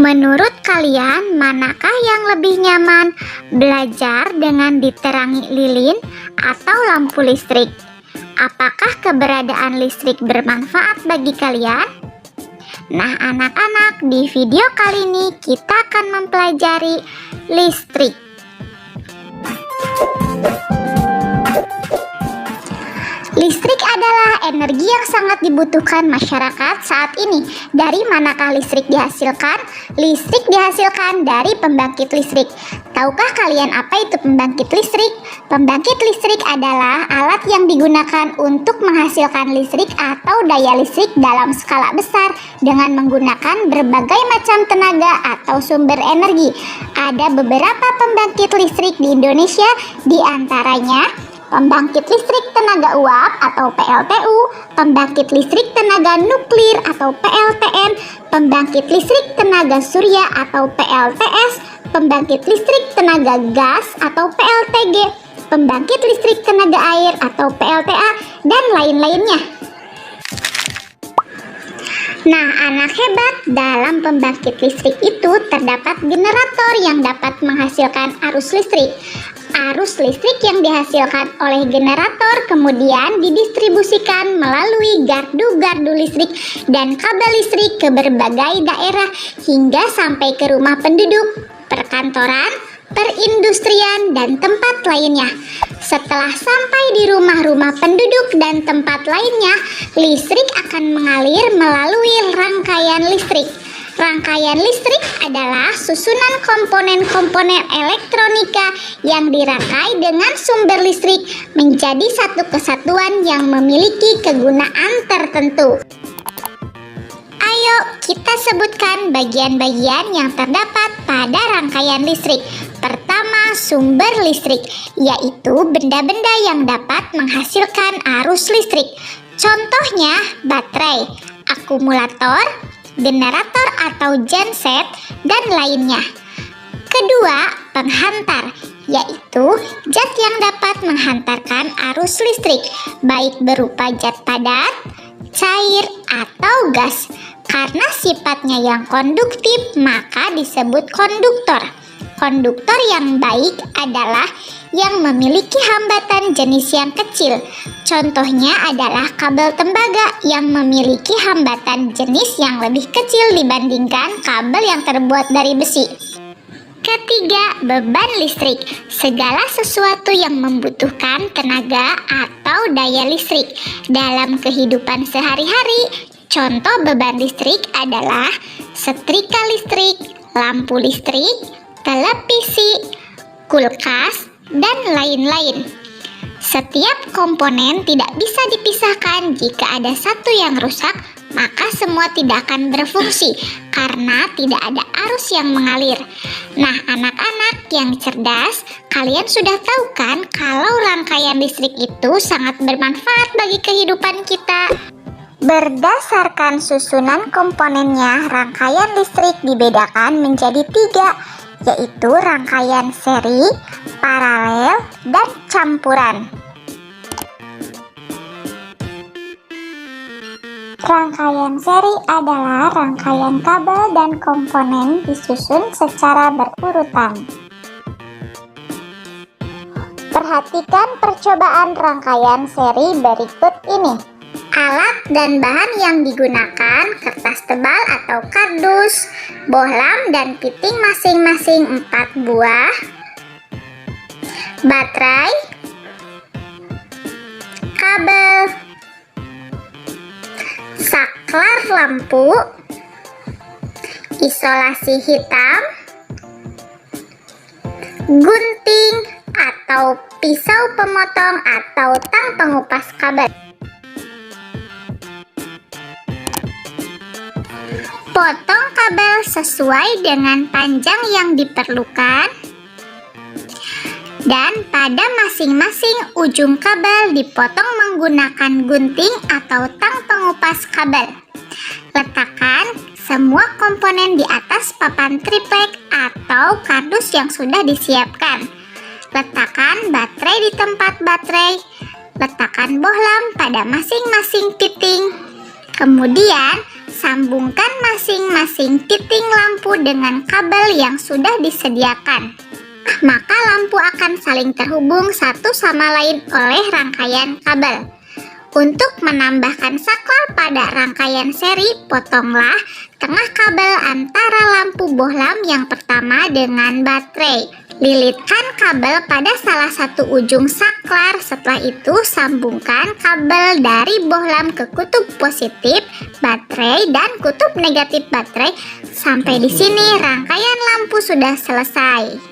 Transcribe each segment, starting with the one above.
Menurut kalian, manakah yang lebih nyaman, belajar dengan diterangi lilin atau lampu listrik? Apakah keberadaan listrik bermanfaat bagi kalian? Nah, anak-anak, di video kali ini kita akan mempelajari listrik. Listrik adalah energi yang sangat dibutuhkan masyarakat saat ini. Dari manakah listrik dihasilkan? Listrik dihasilkan dari pembangkit listrik. Tahukah kalian apa itu pembangkit listrik? Pembangkit listrik adalah alat yang digunakan untuk menghasilkan listrik atau daya listrik dalam skala besar dengan menggunakan berbagai macam tenaga atau sumber energi. Ada beberapa pembangkit listrik di Indonesia, di antaranya pembangkit listrik tenaga uap atau PLTU, pembangkit listrik tenaga nuklir atau PLTN, pembangkit listrik tenaga surya atau PLTS, pembangkit listrik tenaga gas atau PLTG, pembangkit listrik tenaga air atau PLTA, dan lain-lainnya. Nah, anak hebat, dalam pembangkit listrik itu terdapat generator yang dapat menghasilkan arus listrik. Arus listrik yang dihasilkan oleh generator kemudian didistribusikan melalui gardu-gardu listrik dan kabel listrik ke berbagai daerah hingga sampai ke rumah penduduk, perkantoran, perindustrian, dan tempat lainnya. Setelah sampai di rumah-rumah penduduk dan tempat lainnya, listrik akan mengalir melalui rangkaian listrik. Rangkaian listrik adalah susunan komponen-komponen elektronika yang dirangkai dengan sumber listrik menjadi satu kesatuan yang memiliki kegunaan tertentu. Ayo kita sebutkan bagian-bagian yang terdapat pada rangkaian listrik. Pertama, sumber listrik, yaitu benda-benda yang dapat menghasilkan arus listrik. Contohnya baterai, akumulator, generator atau genset, dan lainnya. Kedua, penghantar, yaitu zat yang dapat menghantarkan arus listrik, baik berupa zat padat, cair, atau gas. Karena sifatnya yang konduktif, maka disebut konduktor. Konduktor yang baik adalah yang memiliki hambatan jenis yang kecil. Contohnya adalah kabel tembaga yang memiliki hambatan jenis yang lebih kecil dibandingkan kabel yang terbuat dari besi. Ketiga, beban listrik. Segala sesuatu yang membutuhkan tenaga atau daya listrik dalam kehidupan sehari-hari. Contoh beban listrik adalah setrika listrik, lampu listrik, televisi, kulkas, dan lain-lain. Setiap komponen tidak bisa dipisahkan. Jika ada satu yang rusak, maka semua tidak akan berfungsi karena tidak ada arus yang mengalir. Nah, anak-anak yang cerdas, kalian sudah tahu kan kalau rangkaian listrik itu sangat bermanfaat bagi kehidupan kita. Berdasarkan susunan komponennya, rangkaian listrik dibedakan menjadi 3, yaitu rangkaian seri, paralel, dan campuran. Rangkaian seri adalah rangkaian kabel dan komponen disusun secara berurutan. Perhatikan percobaan rangkaian seri berikut ini. Alat dan bahan yang digunakan: kertas tebal atau kardus, bohlam dan piting masing-masing 4 buah, baterai, kabel, saklar lampu, isolasi hitam, gunting atau pisau pemotong atau tang pengupas kabel. Potong kabel sesuai dengan panjang yang diperlukan, dan pada masing-masing ujung kabel dipotong menggunakan gunting atau tang pengupas kabel. Letakkan semua komponen di atas papan triplek atau kardus yang sudah disiapkan. Letakkan baterai di tempat baterai. Letakkan bohlam pada masing-masing piting. Kemudian sambungkan masing-masing titik lampu dengan kabel yang sudah disediakan. Maka lampu akan saling terhubung satu sama lain oleh rangkaian kabel. Untuk menambahkan saklar pada rangkaian seri, potonglah tengah kabel antara lampu bohlam yang pertama dengan baterai. Lilitkan kabel pada salah satu ujung saklar. Setelah itu, sambungkan kabel dari bohlam ke kutub positif baterai dan kutub negatif baterai. Sampai di sini rangkaian lampu sudah selesai.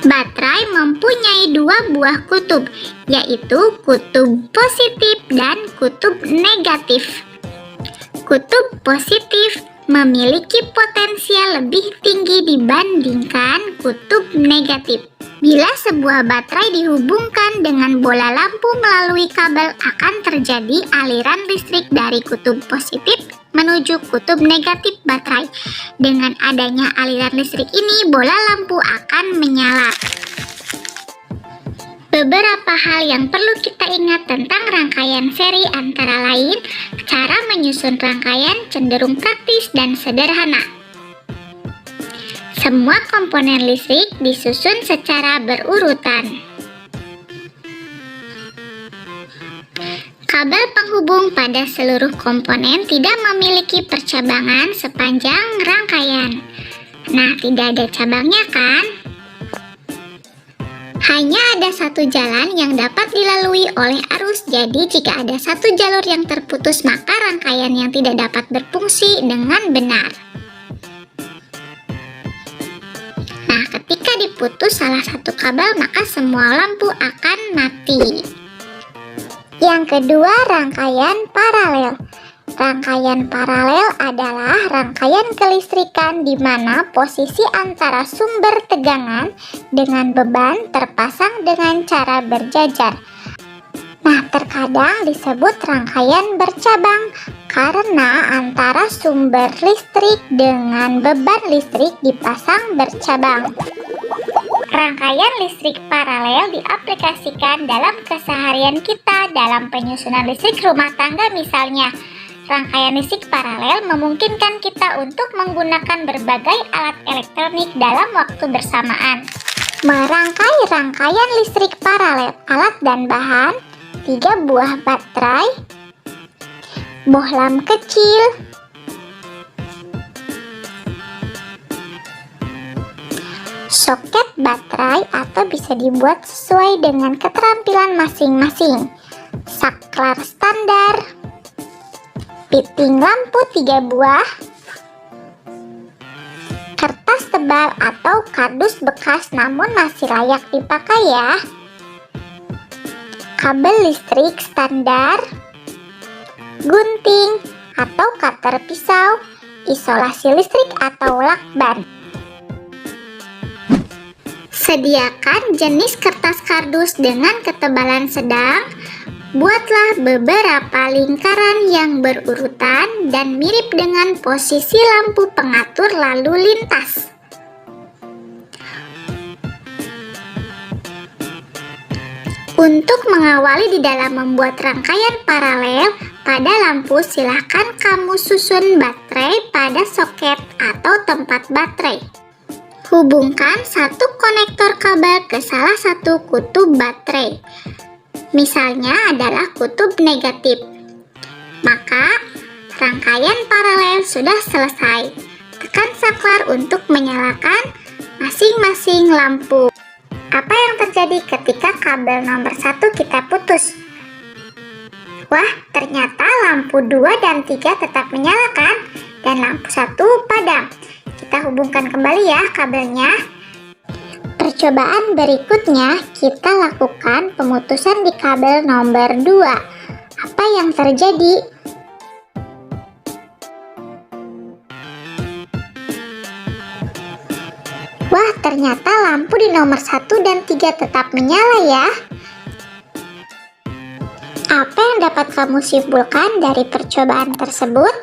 Baterai mempunyai dua buah kutub, yaitu kutub positif dan kutub negatif. Kutub positif memiliki potensial lebih tinggi dibandingkan kutub negatif. Bila sebuah baterai dihubungkan dengan bola lampu melalui kabel, akan terjadi aliran listrik dari kutub positif menuju kutub negatif baterai. Dengan adanya aliran listrik ini, bola lampu akan menyala. Beberapa hal yang perlu kita ingat tentang rangkaian seri antara lain, cara menyusun rangkaian cenderung praktis dan sederhana. Semua komponen listrik disusun secara berurutan. Kabel penghubung pada seluruh komponen tidak memiliki percabangan sepanjang rangkaian. Nah, tidak ada cabangnya kan? Hanya ada satu jalan yang dapat dilalui oleh arus, jadi jika ada satu jalur yang terputus, maka rangkaian yang tidak dapat berfungsi dengan benar. Nah, ketika diputus salah satu kabel, maka semua lampu akan mati. Yang kedua, rangkaian paralel. Rangkaian paralel adalah rangkaian kelistrikan di mana posisi antara sumber tegangan dengan beban terpasang dengan cara berjajar. Nah, terkadang disebut rangkaian bercabang karena antara sumber listrik dengan beban listrik dipasang bercabang. Rangkaian listrik paralel diaplikasikan dalam keseharian kita dalam penyusunan listrik rumah tangga misalnya. Rangkaian listrik paralel memungkinkan kita untuk menggunakan berbagai alat elektronik dalam waktu bersamaan. Merangkai rangkaian listrik paralel, alat dan bahan, 3 buah baterai, bohlam kecil, soket baterai atau bisa dibuat sesuai dengan keterampilan masing-masing, saklar standar, piting lampu 3 buah, kertas tebal atau kardus bekas namun masih layak dipakai ya, kabel listrik standar, gunting atau cutter pisau, isolasi listrik atau lakban. Sediakan jenis kertas kardus dengan ketebalan sedang. Buatlah beberapa lingkaran yang berurutan dan mirip dengan posisi lampu pengatur lalu lintas. Untuk mengawali di dalam membuat rangkaian paralel pada lampu, silahkan kamu susun baterai pada soket atau tempat baterai. Hubungkan satu konektor kabel ke salah satu kutub baterai. Misalnya adalah kutub negatif. Maka rangkaian paralel sudah selesai. Tekan saklar untuk menyalakan masing-masing lampu. Apa yang terjadi ketika kabel nomor 1 kita putus? Wah, ternyata lampu 2 dan 3 tetap menyala kan? Dan lampu 1 padam. Kita hubungkan kembali ya kabelnya. Percobaan berikutnya, kita lakukan pemutusan di kabel nomor 2. Apa yang terjadi? Wah, ternyata lampu di nomor 1 dan 3 tetap menyala ya. Apa yang dapat kamu simpulkan dari percobaan tersebut?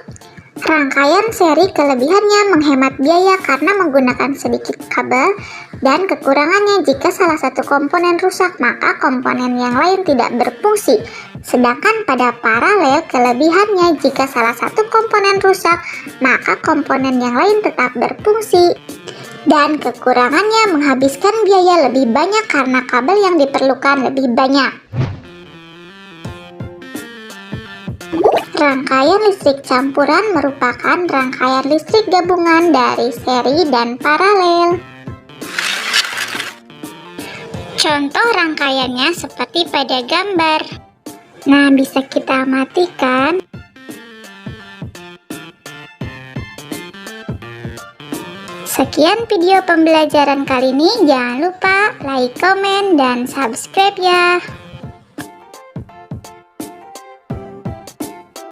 Rangkaian seri kelebihannya menghemat biaya karena menggunakan sedikit kabel, Dan kekurangannya, jika salah satu komponen rusak, maka komponen yang lain tidak berfungsi. Sedangkan pada paralel, kelebihannya jika salah satu komponen rusak, maka komponen yang lain tetap berfungsi. Dan kekurangannya menghabiskan biaya lebih banyak karena kabel yang diperlukan lebih banyak. Rangkaian listrik campuran merupakan rangkaian listrik gabungan dari seri dan paralel. Contoh rangkaiannya seperti pada gambar. Nah, bisa kita matikan. Sekian video pembelajaran kali ini. Jangan lupa like, komen, dan subscribe ya.